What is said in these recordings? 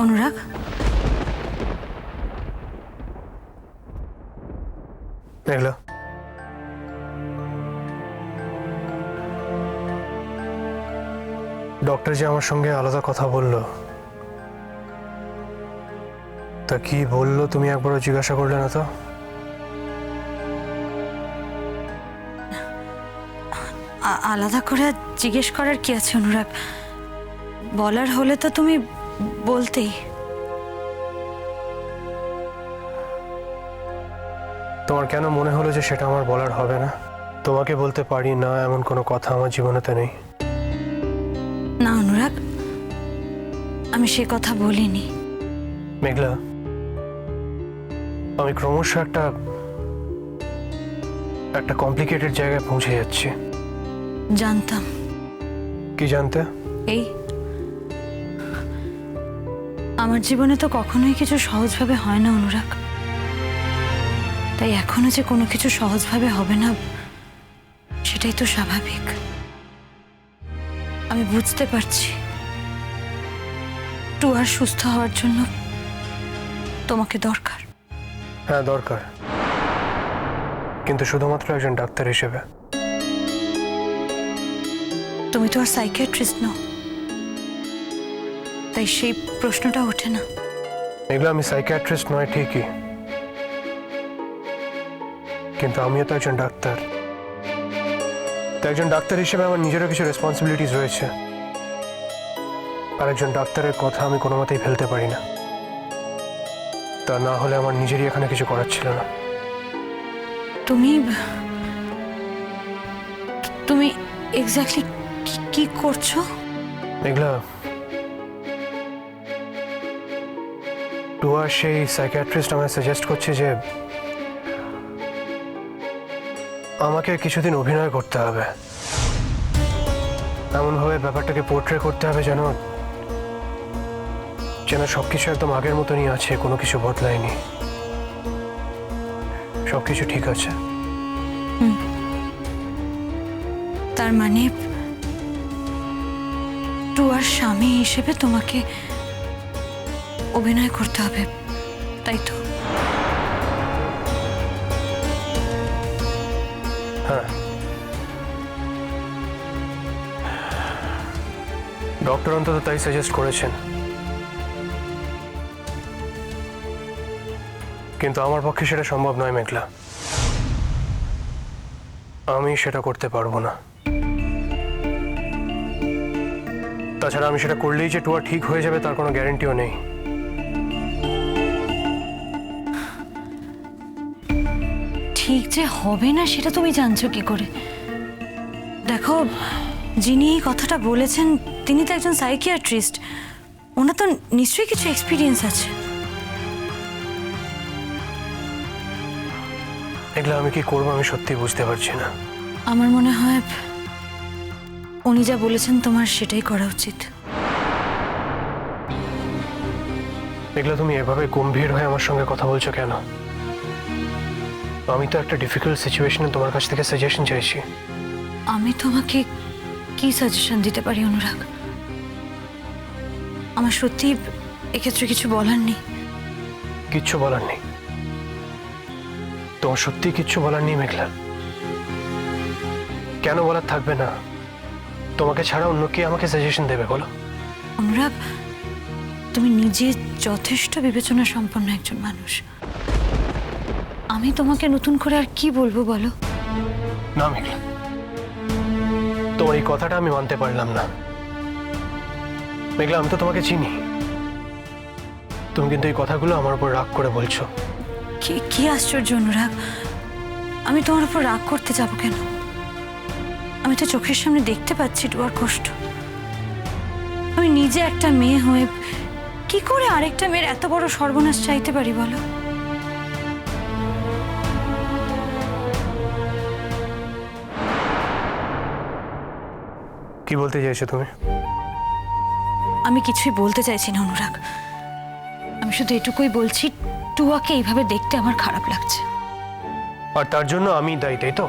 অনুরাগ, মেঘলা, doctor যে আমার সঙ্গে আলাদা কথা বললো, তা কি বললো তুমি একবারও জিজ্ঞাসা করলে না তো? আলাদা করে জিজ্ঞেস করার কি আছে অনুরাগ? বলার হলে তো তুমি বলতেই। তোমার কেন মনে হলো যে সেটা আমার বলার হবে না? তোমাকে বলতে পারি না এমন কোনো কথা আমার জীবনেতে নেই। না অনুরাগ, আমি সে কথা বলিনি। মেঘলা, আমি ক্রমশ একটা কমপ্লিকেটেড জায়গায় পৌঁছে যাচ্ছি। জানতাম। কি জানতে? এই আমার জীবনে তো কখনোই কিছু সহজভাবে হয় না অনুরাগ, তাই এখনো যে কোনো কিছু সহজভাবে হবে না সেটাই তো স্বাভাবিক। আমি বুঝতে পারছি টুয়ার সুস্থ হওয়ার জন্য তোমাকে দরকার। হ্যাঁ দরকার, কিন্তু শুধুমাত্র একজন ডাক্তার হিসেবে। তুমি তো আর সাইকিয়াট্রিস্ট নও, তাই সেই প্রশ্নটা ওঠে না। এগুলো আমি সাইকিয়াট্রিস্ট নয় ঠিকই, কিন্তু আমিও তো একজন ডাক্তার। তো একজন ডাক্তার হিসেবে আমার নিজেরও কিছু রেসপন্সিবিলিটিস রয়েছে, আর একজন ডাক্তারের কথা আমি কোনো মতেই ফেলতে পারি না। তা না হলে আমার নিজেরই এখানে কিছু করার ছিল না। তুমি তুমি এক্স্যাক্টলি কি করছো? এগুলা টুয়া সেই সাইকিয়াট্রিস্ট আমায় সাজেস্ট করছে যে আমাকে কিছুদিন অভিনয় করতে হবে, এমনভাবে ব্যাপারটাকে পোর্ট্রে করতে হবে যেন সবকিছু একদম আগের মতনই আছে, কোনো কিছু বদলায়নি, সবকিছু ঠিক আছে। তার মানে টুয়ার স্বামী হিসেবে তোমাকে অভিনয় করতে হবে, তাই তো? হ্যাঁ, ডক্টর অন্তত তাই সাজেস্ট করেছেন, কিন্তু আমার পক্ষে সেটা সম্ভব নয় মেঘলা। আমি সেটা করতে পারবো না। তাছাড়া আমি সেটা করলেই যে টুয়া ঠিক হয়ে যাবে তার কোনো গ্যারান্টিও নেই। ঠিক যে হবে না সেটা তুমি জানছো কি করে? দেখো, যিনি এই কথাটা বলেছেন তিনি তো একজন সাইকিয়াট্রিস্ট, ওনার তো নিশ্চয়ই কিছু এক্সপিরিয়েন্স আছে। এগুলো আমি কি করবো আমি সত্যি বুঝতে পারছি না। আমার মনে হয় উনি যা বলেছেন তোমার সেটাই করা উচিত। এগুলো তুমি এভাবে গম্ভীর হয়ে আমার সঙ্গে কথা বলছো কেন? আমি তো একটা ডিফিকাল্ট সিচুয়েশনে তোমার কাছ থেকে সাজেশন চাইছি। আমি তোমাকে কি সাজেশন দিতে পারি অনুরাগ? আমার সত্যি এক্ষেত্রে কিছু বলার নেই। কিচ্ছু বলার নেই? তোমার সত্যি কিচ্ছু বলার নেই মেঘলা? কেন বলার থাকবে না? তোমাকে ছাড়া অন্য কে আমাকে সাজেশন দেবে বলো? অনুরাগ, তুমি নিজে যথেষ্ট বিবেচনা সম্পন্ন একজন মানুষ, আমি তোমাকে নতুন করে আর কি বলবো বলো? না মেঘলা, তোমার এই কথাটা আমি মানতে পারলাম না। মেঘলা, আমি তো তোমাকে চিনি, তুমি কিন্তু এই কথাগুলো আমার উপর রাগ করে বলছো। কি আশ্চর্য অনুরাগ, আমি তোমার উপর রাগ করতে যাব কেন? আমি তো চোখের সামনে দেখতে পাচ্ছি টুয়ার কষ্ট। আমি নিজে একটা মেয়ে হয়ে কি করে আরেকটা মেয়ের এত বড় সর্বনাশ চাইতে পারি বলো? কি বলতে চাইছো তুমি? আমি কিছুই বলতে চাইছি না অনুরাগ, আমি শুধু এটুকুই বলছি টুয়াকে এইভাবে দেখতে আমার খারাপ লাগছে। আর তার জন্য আমি দায়ী, তাই তো?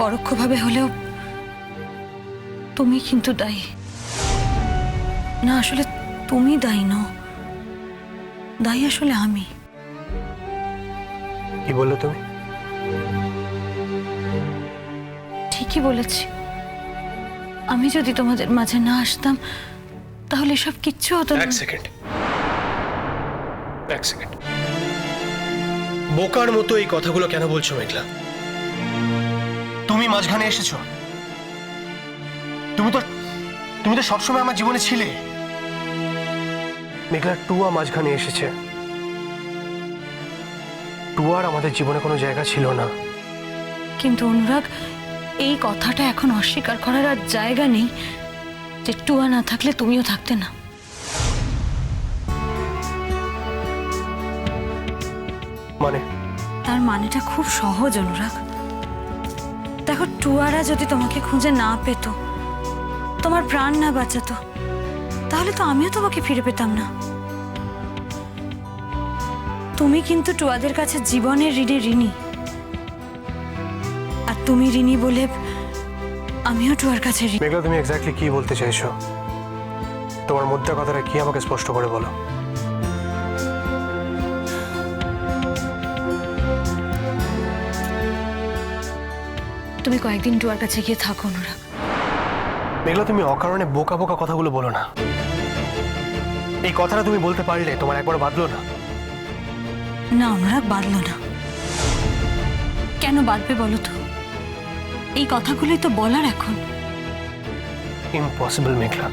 পরোক্ষভাবে হলেও তুমি কিন্তু দায়ী। না আসলে তুমি দায়ী নও, দায়ী আসলে আমি। কি বললে তুমি? ঠিকই বলেছি। আমি যদি তোমাদের মাঝে না আসতাম তাহলে সব কিচ্ছু হতো না। এক সেকেন্ড, বোকার মতো এই কথাগুলো কেন বলছো মেঘলা? তুমি মাঝখানে এসেছো। তুমি তো সবসময় আমার জীবনে ছিলে। মেঘলা, টুয়া মাঝখানে এসেছে। টুয়ার আমাদের জীবনে কোনো জায়গা ছিল না। কিন্তু অনুরাগ, এই কথাটা এখন অস্বীকার করার আর জায়গা নেই যে টুয়া না থাকলে তুমিও থাকতে না। মানে? তার মানেটা খুব সহজ অনুরাগ। দেখো, টুয়ারা যদি তোমাকে খুঁজে না পেত, তোমার প্রাণ না বাঁচাতো, তাহলে তো আমিও তোমাকে ফিরে পেতাম না। তুমি কিন্তু টুয়াদের কাছে জীবনের ঋণে ঋণী, আর তুমি ঋণী বলে আমিও টুয়ার কাছে ঋণী। মেঘলা, তুমি এক্স্যাক্টলি কি বলতে চাইছো? তোমার মধ্যে কথাটা কি আমাকে স্পষ্ট করে বলো। তুমি কয়েকদিন টুয়ার কাছে গিয়ে থাকো অনুরাগ। মেঘলা, তুমি অকারণে বোকা বোকা কথাগুলো বলো না। এই কথাটা তুমি বলতে পারলে তোমার একবার বাদলো না? না অনুরাগ, বাঁধলো না। কেন বাঁধবে বলো তো? এই কথাগুলোই তো বলার এখন। ইম্পসিবল মেঘলা,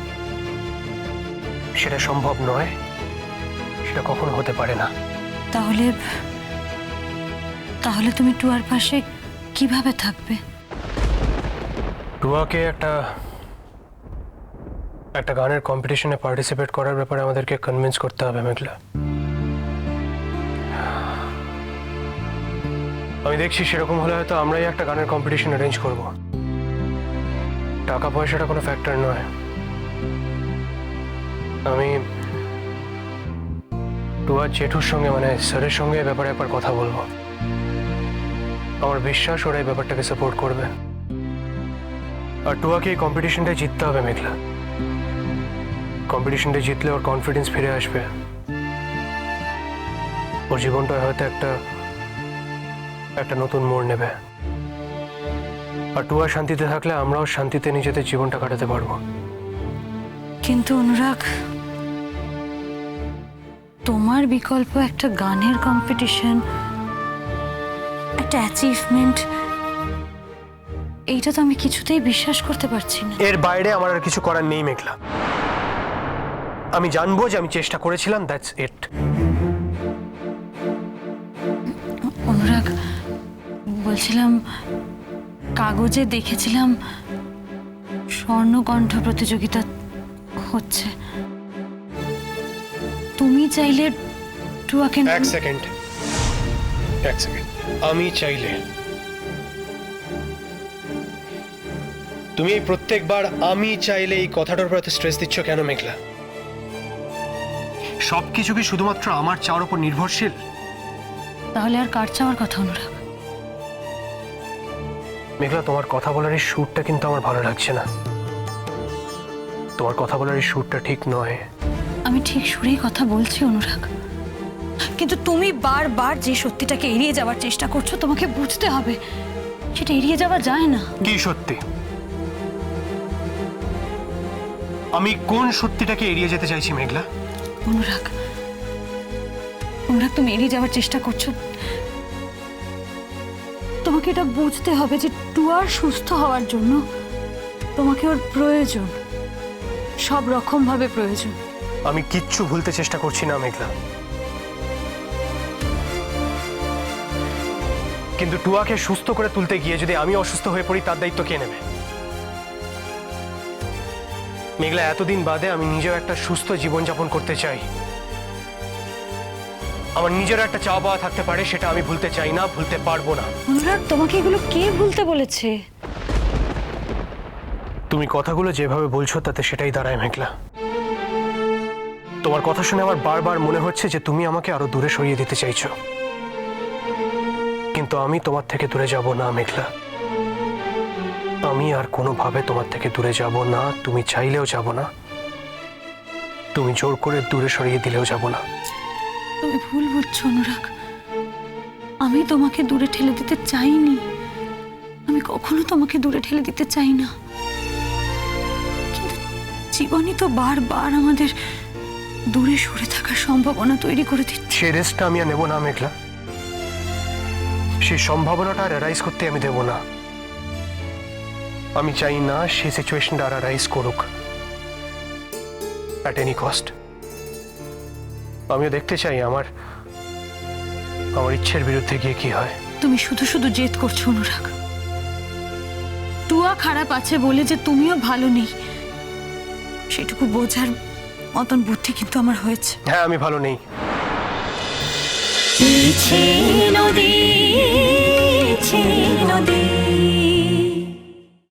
সেটা সম্ভব নয়, সেটা কখনো হতে পারে না। তাহলে তাহলে তুমি টুয়ার পাশে কিভাবে থাকবে? টুয়াকে একটা গানের কম্পিটিশনে পার্টিসিপেট করার ব্যাপারে আমাদেরকে কনভিন্স করতে হবে মেঘলা। আমি দেখছি সেরকম হলে হয়তো আমরাই একটা গানের কম্পিটিশন অ্যারেঞ্জ করব। টাকা পয়সাটা কোনো ফ্যাক্টর নয়। আমি টুয়ার জেঠুর সঙ্গে, মানে স্যারের সঙ্গে এ ব্যাপারে একবার কথা বলবো। আমার বিশ্বাস ওরা এই ব্যাপারটাকে সাপোর্ট করবে। আর টুয়াকে এই কম্পিটিশনটা জিততে হবে মেঘলা। কম্পিটিশনটা জিতলে ওর কনফিডেন্স ফিরে আসবে। ওর জীবনটা হয়তো একটা নতুন মোড় নেবে। আর টুয়া শান্তিতে থাকলে আমরাও শান্তিতে নিজেদের জীবনটা কাটাতে পারবো। কিন্তু অনুরাগ, তোমার বিকল্প একটা গানের কম্পিটিশন, একটা অ্যাচিভমেন্ট, এইটা তো আমি কিছুতেই বিশ্বাস করতে পারছি না। এর বাইরে আমার আর কিছু করার নেই মেঘলা। আমি জানবো যে আমি চেষ্টা করেছিলাম, দ্যাটস ইট। অনুরাগ, বলছিলাম, কাগজে দেখেছিলাম স্বর্ণকণ্ঠ প্রতিযোগিতা হচ্ছে। তুমি চাইলে টুয়াকে এক সেকেন্ড, আমি চাইলে? তুমি এই প্রত্যেকবার আমি চাইলে এই কথাটার উপর এত স্ট্রেস দিচ্ছ কেন মেঘলা? সবকিছু কি শুধুমাত্র আমার চাওয়ার উপর নির্ভরশীল? তাহলে আর কার চাওয়ার কথা অনুরাগ? মেঘলা, তোমার কথা বলার এই সুরটা কিন্তু আমার ভালো লাগছে না। তোমার কথা বলার এই সুরটা ঠিক নয়। আমি ঠিক সুরেই কথা বলছি অনুরাগ, কিন্তু তুমি বারবার যে সত্যিটাকে এড়িয়ে যাওয়ার চেষ্টা করছো, তোমাকে বুঝতে হবে সেটা এড়িয়ে যাওয়া যায় না। কি সত্যি? আমি কোন সত্যিটাকে এড়িয়ে যেতে চাইছি মেঘলা? অনুরাগ, অনুরাগ, তুমি এড়িয়ে যাওয়ার চেষ্টা করছো। তোমাকে এটা বুঝতে হবে যে টুয়ার সুস্থ হওয়ার জন্য তোমাকে ওর প্রয়োজন, সব রকম ভাবে প্রয়োজন। আমি কিচ্ছু ভুলতে চেষ্টা করছি না মেঘলা, কিন্তু টুয়াকে সুস্থ করে তুলতে গিয়ে যদি আমি অসুস্থ হয়ে পড়ি, তার দায়িত্ব কে নেবে? মেঘলা, এতদিন বাদে আমি নিজেও একটা সুস্থ জীবনযাপন করতে চাই। আমার নিজের একটা চাওয়া পাওয়া থাকতে পারে, সেটা আমি ভুলতে চাই না, ভুলতে পারবো না। অনুরাগ, তোমাকে এগুলো কে ভুলতে বলেছে? তুমি কথাগুলো যেভাবে বলছো তাতে সেটাই দাঁড়ায় মেঘলা। তোমার কথা শুনে আমার বারবার মনে হচ্ছে যে তুমি আমাকে আরো দূরে সরিয়ে দিতে চাইছো, কিন্তু আমি তোমার থেকে দূরে যাব না মেঘলা। আমি আর কোনোভাবে তোমার থেকে দূরে যাব না, তুমি চাইলেও যাব না। তুমি জোর করে দূরে সরিয়ে দিলেও যাব না। তুমি ভুল বুঝছো অনুরাগ, আমি তোমাকে দূরে ঠেলে দিতে চাইনি। আমি কখনো তোমাকে দূরে ঠেলে দিতে চাই না, কিন্তু জীবনই তো বারবার আমাদের দূরে সরে থাকার সম্ভাবনা তৈরি করে দিচ্ছে। সেই রিস্কটা আমি আর নেব না মেঘলা। সেই সম্ভাবনাটা আর অ্যারাইজ করতে আমি দেব না। আমি চাই না সেই সিচুয়েশনটা আর অ্যারাইজ করুক অ্যাট এনি কস্ট। আমিও দেখতে চাই আমার ইচ্ছের বিরুদ্ধে গিয়ে কি হয়। তুমি শুধু শুধু জেদ করছো অনুরাগ। টুয়া খারাপ আছে বলে যে তুমিও ভালো নেই, সেটুকু বোঝার মতন বুদ্ধি কিন্তু আমার হয়েছে। হ্যাঁ, আমি ভালো নেই। নদী